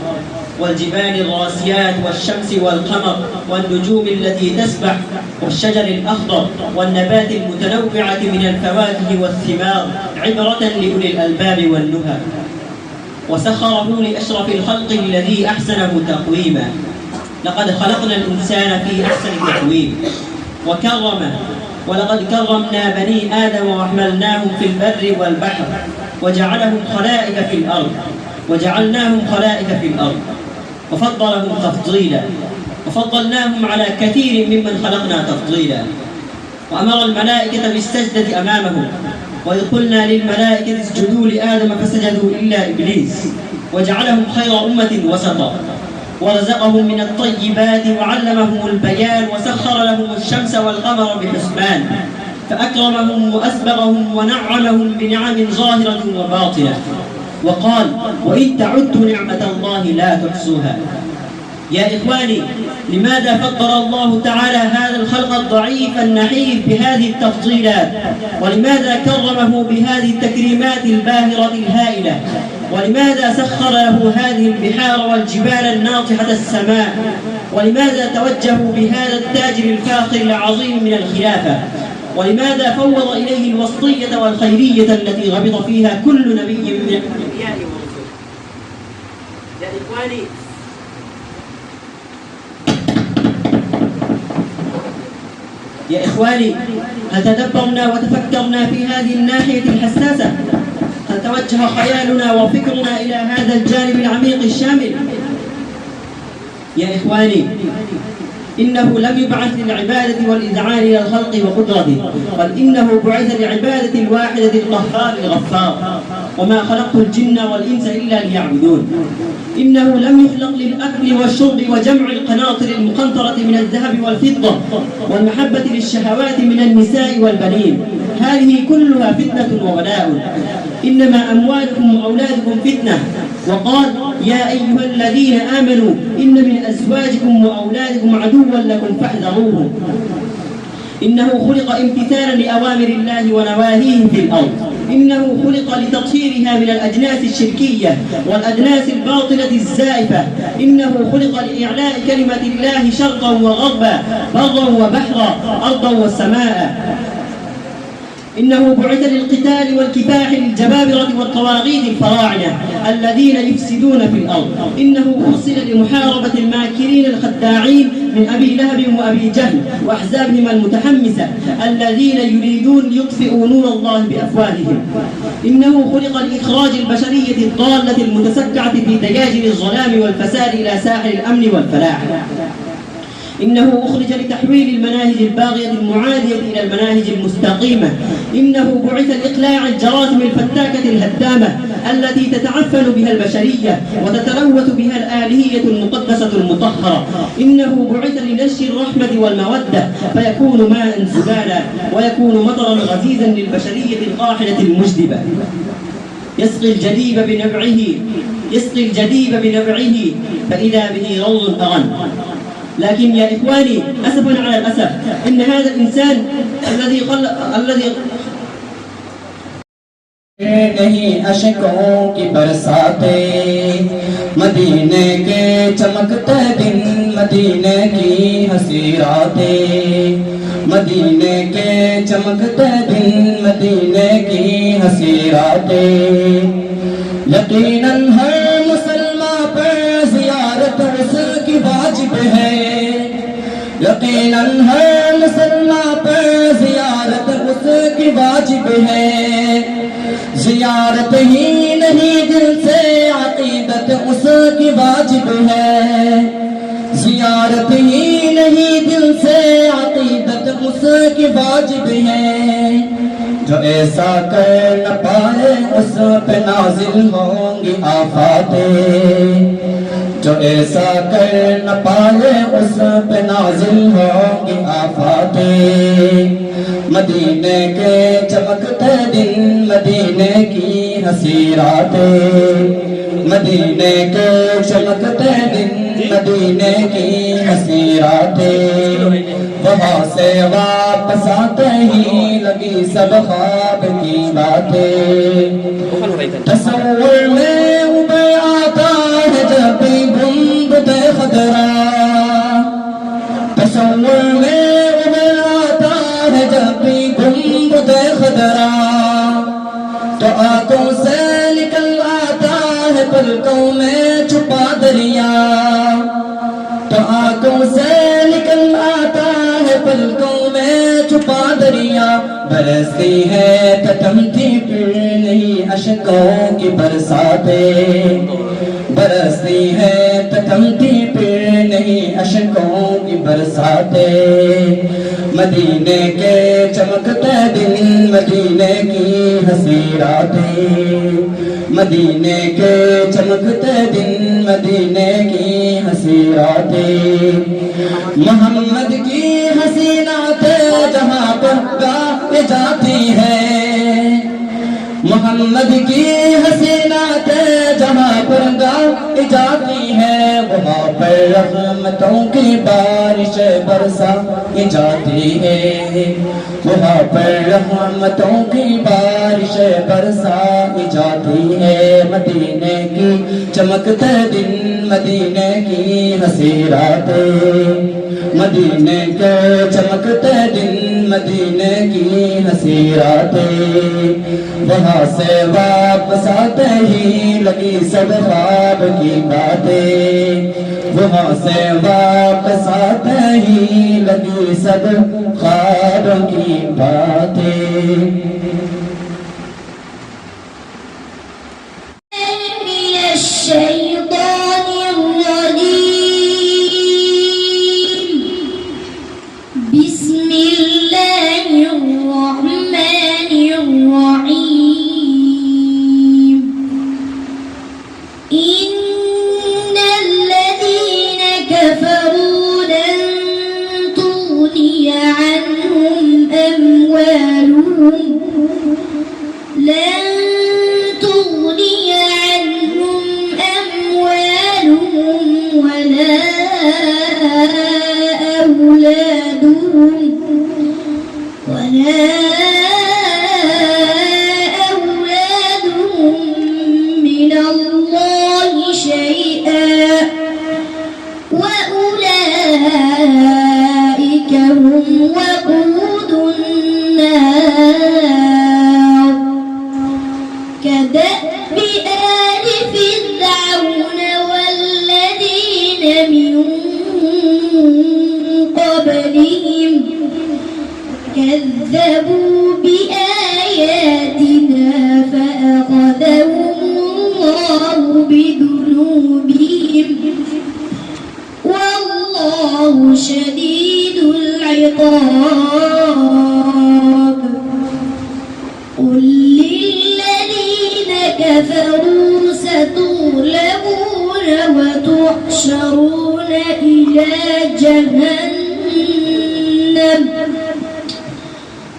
والجبال الراسيات والشمس والقمر والنجوم التي تسبح والشجر الأخضر والنبات المتنوعة من الفواكه والثمار عبرة لأولي الألباب والنهى، وسخره لأشرف الخلق الذي أحسنه تقويما. لقد خلقنا الإنسان في أحسن تقويم، وكرمه. ولقد كرمنا بني آدم وحملناهم في البر والبحر وجعلهم خلائف في الأرض وفضلهم تفضيلا، وفضلناهم على كثير ممن خلقنا تفضيلا. وأمر الملائكة بالسجدة أمامهم، وإذ قلنا للملائكة اسجدوا لآدم فسجدوا إلا إبليس، وجعلهم خير أمة وسطا، ورزقهم من الطيبات وعلمهم البيان، وسخر لهم الشمس والقمر بحسبان، فأكرمهم وأسبغهم ونعمهم بنعم ظاهرة وباطنة. وقال: وإن تعدوا نعمة الله لا تحصوها. يا إخواني، لماذا فضل الله تعالى هذا الخلق الضعيف النحيف بهذه التفضيلات؟ ولماذا كرمه بهذه التكريمات الباهرة الهائلة؟ ولماذا سخر له هذه البحار والجبال الناطحة السماء؟ ولماذا توجهوا بهذا التاج الفاخر العظيم من الخلافة؟ ولماذا فوض إليه الوسطية والخيرية التي غبط فيها كل نبي من الأنبياء والرسل؟ يا إخواني، هل تدبرنا وتفكرنا في هذه الناحية الحساسة؟ هل توجه خيالنا وفكرنا إلى هذا الجانب العميق الشامل؟ يا إخواني، إنه لم يبعث للعبادة والإذعان إلى الخلق وقدرته، بل إنه بعث لعبادة الواحدة القهار الغفار. وما خلقت الجن والإنس إلا ليعبدون. إنه لم يخلق للأكل والشرب وجمع القناطر المقنطرة من الذهب والفضة والمحبة للشهوات من النساء والبنين. هذه كلها فتنة وبلاء. إنما أموالكم وأولادكم فتنة. وقال: يا أيها الذين آمنوا إن من أزواجكم وأولادكم عدوا لكم فاحذروهم. إنه خلق امتثالا لأوامر الله ونواهيه في الأرض. إنه خلق لتطهيرها من الأجناس الشركية والأجناس الباطلة الزائفة. إنه خلق لإعلاء كلمة الله شرقا وغربا، برا وبحرا، أرضا وسماء. إنه بعث للقتال والكفاح للجبابرة والطواغيت الفراعنة الذين يفسدون في الأرض. إنه أرسل لمحاربة الماكرين الخداعين من أبي لهب وأبي جهل وأحزابهم المتحمسة الذين يريدون يطفئوا نور الله بأفواههم. إنه خلق لإخراج البشرية الضالة المتسكعة في دجاجل الظلام والفساد إلى ساحل الأمن والفلاح. إنه أخرج لتحويل المناهج الباغية المعادية إلى المناهج المستقيمة. إنه بعث لإقلاع الجراثيم الفتاكة الهدامة التي تتعفن بها البشرية وتتلوث بها الآلهية المقدسة المطهرة. إنه بعث لنشر الرحمة والمودة فيكون ماء زبالا ويكون مطرا غزيزا للبشرية القاحلة المجدبة. يسقي الجديب بنبعه فإذا به روض أغن. لكن يا إخواني، أسفا على الأسف، إن هذا الإنسان الذي नहीं अशकों की बरसाते, मदीने के चमकते दिन, मदीने की हंसी रातें, मदीने के चमकते दिन, मदीने की हंसी रातें। यकीनन हर मुसलमान पर ज़ियारत उसकी वाजिब है। यकीनन हर मुसलमान पर ज़ियारत उसकी वाजिब है। ज़ियारत ही नहीं दिल से अक़ीदत उसकी वाजिब है। ज़ियारत ही नहीं दिल से अक़ीदत उसकी वाजिब है। जो ऐसा कर न पाए उस पे नाज़िल होंगी आफ़ातें। जो ऐसा कर न पाए उस पे नाज़िल होंगी आफ़ातें। मदीने के चमकते दिन, मदीने की हंसी रातें, मदीने के चमकते दिन, मदीने की हंसी रातें। वहाँ से वापस आते ही लगी सब ख्वाब की बातें। तस्वुर में उभर आता है जब भी गुंबद खदरा। तस्वुर में उभर आता है जब भी गुंबद खदरा। तो आंखों से निकल आता है पलकों में छुपा दरिया। तो आंखों से निकल आता है पलकों में छुपा दरिया बरसती है तटमती फिर नहीं अशकों की बरसातें बरसती है तटमती फिर नहीं अशकों की बरसातें मदीने के चमकते दिन मदीने की हंसी रातें मदीने के चमकते दिन मदीने की हंसी रातें मोहम्मद की हसीनातें जहाँ पर गाए जाती है मोहम्मद की हसीनातें जहाँ पर गाई जाती है वहाँ पर रहमतों की बारिश बरसाई जाती है वहाँ पर रहमतों की बारिश बरसाई जाती है मदीने की चमकते दिन मदीने की हंसी रातें मदीने के चमकते दिन मदीने की हंसी रातें वहाँ से वापस आते ही लगी सब ख्वाब की बातें वहाँ से वापस आते ही लगी सब ख्वाब की बातें من الشيطان الرجيم بسم الله الرحمن الرحيم إن الذين كفروا لن تغني عنهم أموالهم لن تغني عنهم أموالهم ولا أولادهم من الله شيئا وأولئك هم وقود النار كدأب آل فرعون والذين من قبلهم كذبوا بآياتنا فأخذهم الله بذنوبهم والله شديد العقاب قل للذين كفروا ستغلبون وتحشرون إلى جهنم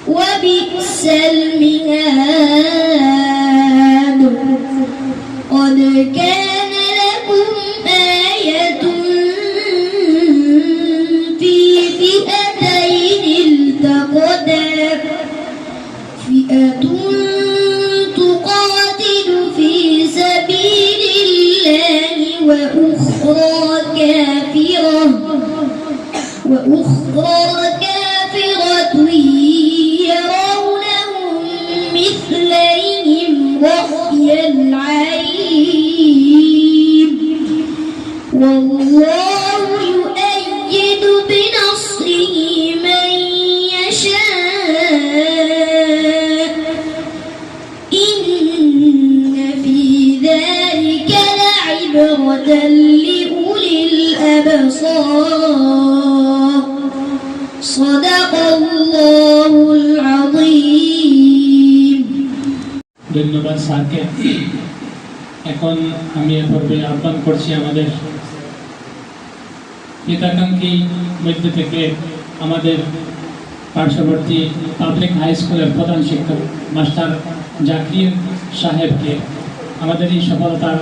وبئس المهاد قد كان لكم آية في فئتين التقتا فئة تقاتل في سبيل الله وأخرى كافرة يرونهم مثليهم رأي العين والله يؤيد بنصره من يشاء إن في ذلك لعبرة لأولي الأبصار صدق الله العظيم ধন্যবাদ স্যারকে। এখন আমি এ পর্বে আহ্বান করছি আমাদের হিতাকাঙ্ক্ষী মধ্য থেকে আমাদের পার্শ্ববর্তী পাবলিক হাই স্কুলের প্রধান শিক্ষক মাস্টার জাকির সাহেবকে আমাদের এই সফলতার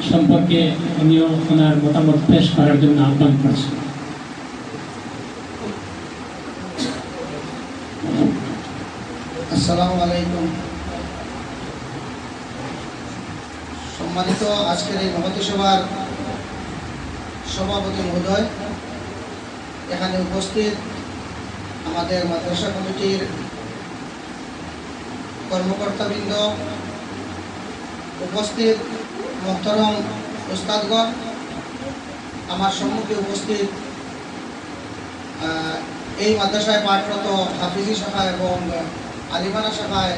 সম্পর্কে উনিও ওনার মতামত পেশ করার জন্য আহ্বান করছি। আসসালামু আলাইকুম। সম্মানিত আজকের এই মহতী সভার সভাপতি মহোদয়, এখানে উপস্থিত আমাদের মাদ্রাসা কমিটির কর্মকর্তাবৃন্দ, উপস্থিত মোহতরম উস্তাদগণ, আমার সম্মুখে উপস্থিত এই মাদ্রাসায় পাঠরত হাফিজি শাখা এবং আলিমানা শাখায়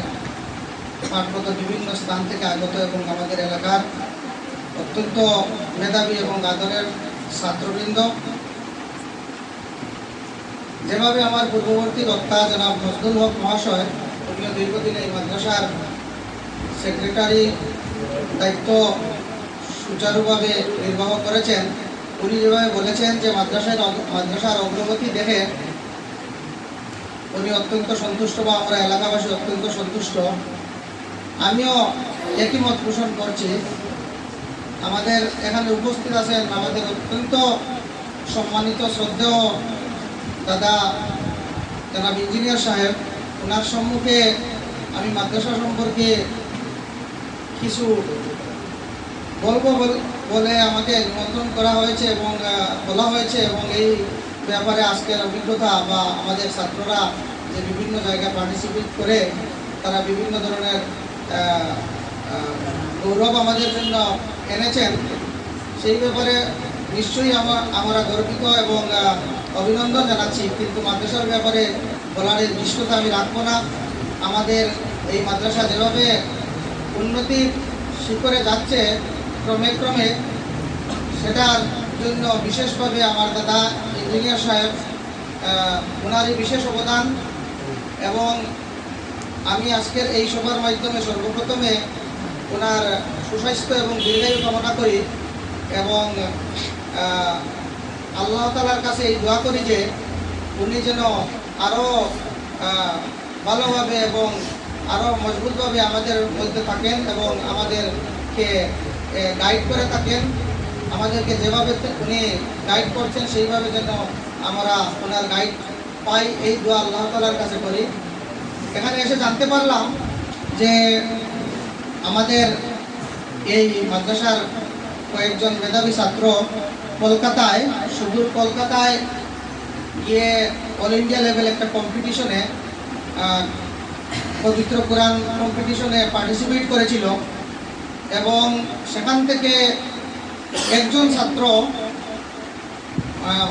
পাঠরত বিভিন্ন স্থান থেকে আগত এবং আমাদের এলাকার অত্যন্ত মেধাবী এবং আদরের ছাত্রবৃন্দ, যেভাবে আমার পূর্ববর্তী বক্তা জনাব ফজলুল হক মহাশয়, উনিও দীর্ঘদিন এই মাদ্রাসার সেক্রেটারি দায়িত্ব সুচারুভাবে নির্বাহ করেছেন। উনি যেভাবে বলেছেন যে মাদ্রাসার অগ্রগতি দেখে উনি অত্যন্ত সন্তুষ্ট বা আমরা এলাকাবাসী অত্যন্ত সন্তুষ্ট। আমিও একই মত পোষণ করছি। আমাদের এখানে উপস্থিত আছেন আমাদের অত্যন্ত সম্মানিত শ্রদ্ধেয় দাদা জনাব ইঞ্জিনিয়ার সাহেব। ওনার সম্মুখে আমি মাদ্রাসা সম্পর্কে কিছু বলবো বলে আমাকে নিমন্ত্রণ করা হয়েছে এবং বলা হয়েছে, এবং এই ব্যাপারে আজকের অভিজ্ঞতা বা আমাদের ছাত্ররা যে বিভিন্ন জায়গায় পার্টিসিপেট করে তারা বিভিন্ন ধরনের গৌরব আমাদের জন্য এনেছেন, সেই ব্যাপারে নিশ্চয়ই আমরা গর্বিত এবং অভিনন্দন জানাচ্ছি। কিন্তু মাদ্রাসার ব্যাপারে বলার এই দৃশ্যতা আমি রাখবো না। আমাদের এই মাদ্রাসা যেভাবে উন্নতির শিখরে যাচ্ছে ক্রমে ক্রমে, সেটার জন্য বিশেষভাবে আমার দাদা ইঞ্জিনিয়ার সাহেব ওনারই বিশেষ অবদান, এবং আমি আজকের এই সভার মাধ্যমে সর্বপ্রথমে ওনার সুস্বাস্থ্য এবং দীর্ঘায়ু কামনা করি এবং আল্লাহ তাআলার কাছে এই দোয়া করি যে উনি যেন আরও ভালোভাবে এবং আরও মজবুতভাবে আমাদের মধ্যে থাকেন এবং আমাদেরকে গাইড করে থাকেন। আমাদেরকে যেভাবে উনি গাইড করছেন সেইভাবে যেন আমরা ওনার গাইড পাই, এই দোয়া আল্লাহ তাআলার কাছে করি। এখানে এসে জানতে পারলাম যে আমাদের এই মাদ্রাসার কয়েকজন মেধাবী ছাত্র কলকাতায়, সুদূর কলকাতায় গিয়ে অল ইন্ডিয়া লেভেল একটা কম্পিটিশনে, পবিত্র কোরআন কম্পিটিশনে পার্টিসিপেট করেছিল, এবং সেখান থেকে একজন ছাত্র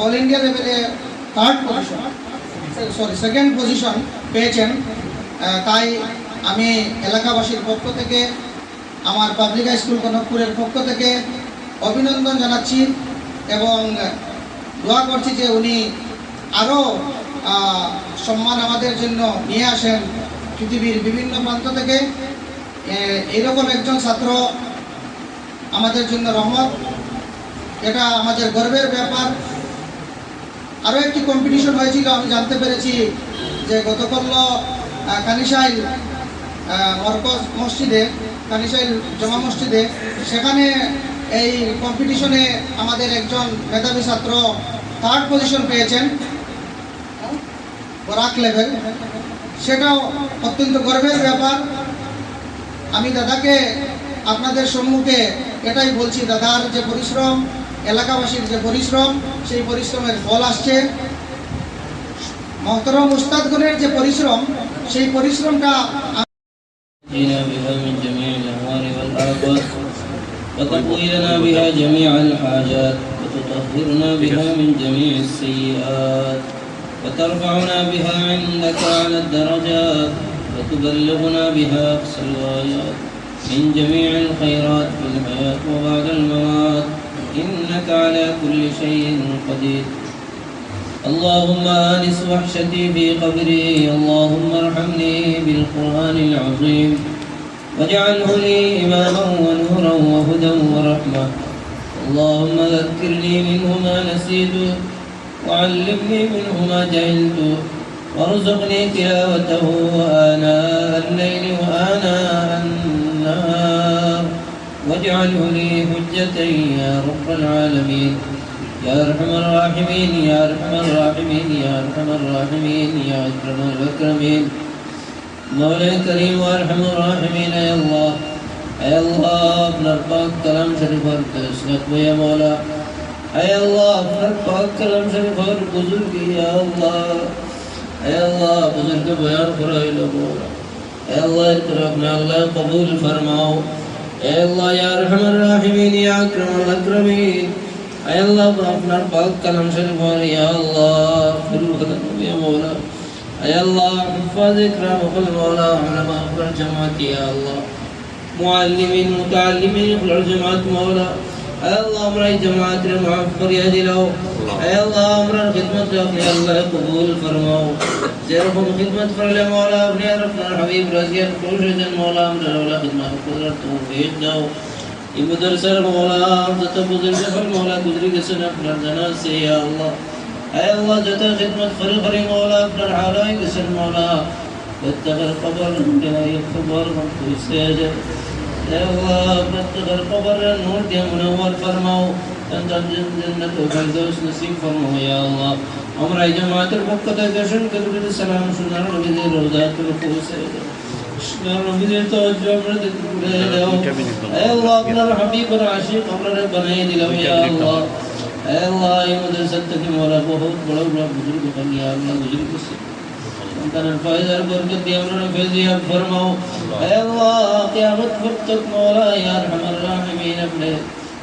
অল ইন্ডিয়া লেভেলে সেকেন্ড পজিশন পেয়েছেন। তাই আমি এলাকাবাসীর পক্ষ থেকে, আমার পাবলিক হাই স্কুল কনকপুরের পক্ষ থেকে অভিনন্দন জানাচ্ছি এবং দোয়া করছি যে উনি আরও সম্মান আমাদের জন্য নিয়ে আসেন পৃথিবীর বিভিন্ন প্রান্ত থেকে। এরকম একজন ছাত্র আমাদের জন্য রহমত, এটা আমাদের গর্বের ব্যাপার। আরও একটি কম্পিটিশন হয়েছিল, আমি জানতে পেরেছি যে গতকাল কানিশাইল মরকজ মসজিদে, কানিশাইল জমা মসজিদে, সেখানে এই কম্পিটিশনে আমাদের একজন মেধাবী ছাত্র থার্ড পজিশন পেয়েছেন বরাক লেভেল, সেটাও অত্যন্ত গর্বের ব্যাপার। আমি দাদাকে আপনাদের সম্মুখে এটাই বলছি, দাদার যে পরিশ্রম, এলাকাবাসীর যে পরিশ্রম, সেই পরিশ্রমের ফল আসছে। মহতরম উস্তাদগণের যে পরিশ্রম, সেই পরিশ্রমটা بها من جميع الأهوال والآفات وتقضي لنا بها جميع الحاجات وتطهرنا بها من جميع السيئات وترفعنا بها عندك على الدرجات وتبلغنا بها أقصى الغايات من جميع الخيرات في الحياة وبعد الممات إنك على كل شيء قدير. اللهم آنس وحشتي في قبري، اللهم ارحمني بالقرآن العظيم واجعله لي إماما ونورا وهدى ورحمة. اللهم ذكرني منه ما نسيت وعلمني منه ما جهلت وارزقني تلاوته آناء الليل وآناء النهار واجعله لي حجة يا رب العالمين يا أرحم الراحمين يا أرحم الراحمين يا أرحم الراحمين يا أكرم الأكرمين. مولا كريم وأرحم الراحمين يا الله अपना पाक कलाम शरीफ और तस्नीत में या मौला अपना पाक कलाम शरीफ और बुजुर्ग या अल्लाह बुजुर्ग बयान फरमाए लो मौला इस तरफ में अल्लाह कबूल फरमाओ या अरहमर राहिमीन या अकरमल अकरमीन আয় আল্লাহ আপনার পাক কালাম শরীফ পড়ে ইয়া আল্লাহ ফিরুল খতম ইয়া মাওলা আয় আল্লাহ হিফাজ ইকরাম ওয়াল মাওলা উলামা ওয়াল জামাত ইয়া আল্লাহ মুআল্লিমিন মুতাআল্লিমিন ওয়াল জামাত মাওলা আয় আল্লাহ আমরা এই জামাতের মাফ করিয়া দিলাও আয় আল্লাহ আমরা খিদমত রাখি আল্লাহ কবুল ফরমাও যেরকম খিদমত করলে মাওলা আপনি আর আপনার হাবিব রাজিয়াত করেছেন মাওলা আমরা ওলা খিদমত করার তৌফিক দাও এই মাদ্রাসার মাওলা যত বুজুর্গ হল মাওলা গুজরি গেছেন আপনার জানাজ সে ইয়া আল্লাহ আয় আল্লাহ যত খিদমত করে মাওলা আপনার হালাই গেছেন মাওলা واتقر قبر لا يخبر من تسجد يا الله واتقر قبر النور يا منور فرماو انت جنة الفردوس نصيب فرماو يا الله আমরা এই জামাতের পক্ষ থেকে দর্শন করে সালাম শোনার নবীদের রওজাতুল কুসেদ শোনার নবীদের তওজ্জু আমরা দেখতে দাও হে আল্লাহ আপনার হাবিবের আশিক আমরা বানাই দিলাম ইয়া আল্লাহ হে আল্লাহ এই মাদ্রাসা থেকে মোরা বহুত বড় বড় বুজুর্গ বানিয়ে আল্লাহ বুজুর্গ সে তার ফায়দার বরকত দিয়ে আমরা ফেজিয়া ফরমাও হে আল্লাহ কিয়ামত वक्त तक मौला या अरहमर राहिमीन अपने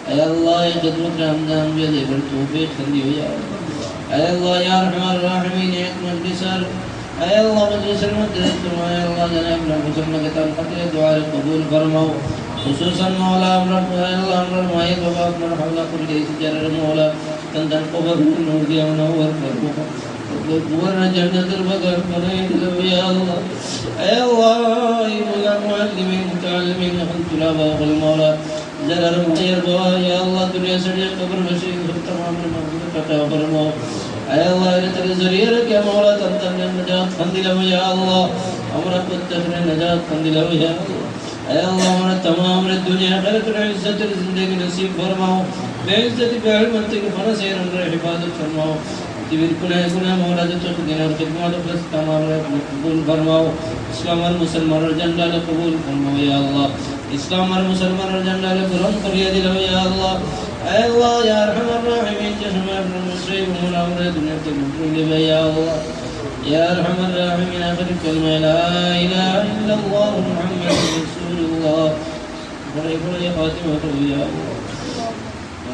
হে আল্লাহ এই খিদমত রমজান में देकर तौफीक दी हो या হে আল্লাহ या अरहमर राहिमीन एक मजलिसर হে আল্লাহ मजलिसर मध्य तुम्हारे अल्लाह जनाब ना मुसलमान के ताल खतरे दुआ कबूल फरमाओ खुसूसन मौला हमरा अल्लाह हमरा माए बाबा अपना हवाला कर दे जरर मौला तंदन कबर नूर दिया नवर फरमाओ ورنا جنة البقر فريد له يا الله يا الله يا معلمين متعلمين أنت لا باغ المولى جلال مغير بوا يا الله دنيا سريع قبر بشير تمام المغفرة كتا فرمو يا الله إلى زريرك يا مولا تنتن النجاة خندي له يا الله أمرك والتخر النجاة خندي له يا الله يا الله أمر تمام الدنيا خيرة العزة الزندگی نصیب فرماو بعزة بعلمتك فنسير أمر حفاظت فرماو تبیر گناہ مولا جو خدمت اور خدمات بس تمام قبول فرماؤ اسلام اور مسلمان اور جنڈا قبول فرماؤ یا اللہ اسلام اور مسلمان اور جنڈا بلند کریے دلو یا اللہ اے اللہ یا ارحم الراحمین جسم ابن المصیب مولا اور دنیا کے مقبول یا اللہ یا ارحم الراحمین آخر کلمہ لا الہ الا اللہ محمد رسول اللہ بڑے بڑے خاتمہ یا اللہ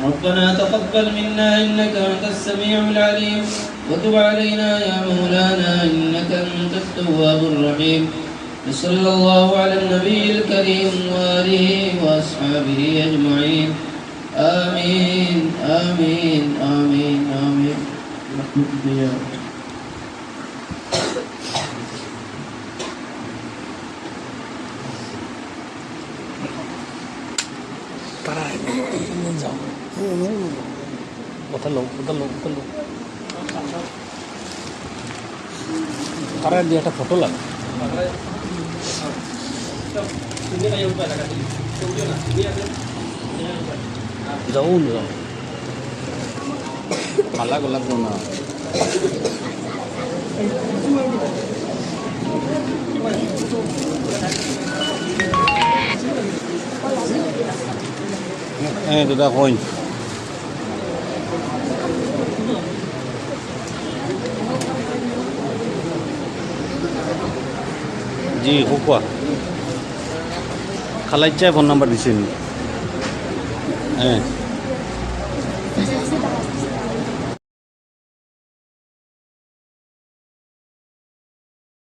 ربنا تقبل منا إنك أنت السميع العليم وتب علينا يا مولانا إنك أنت التواب الرحيم صلى الله على النبي الكريم وآله وأصحابه أجمعين آمين آمين آمين آمين তারা দিয়ে একটা ফটো লাগে যাও না পালা গোলাপ না দুটা কইন জি কোৱা খালাইচাই ফোন নাম্বাৰ দিছিল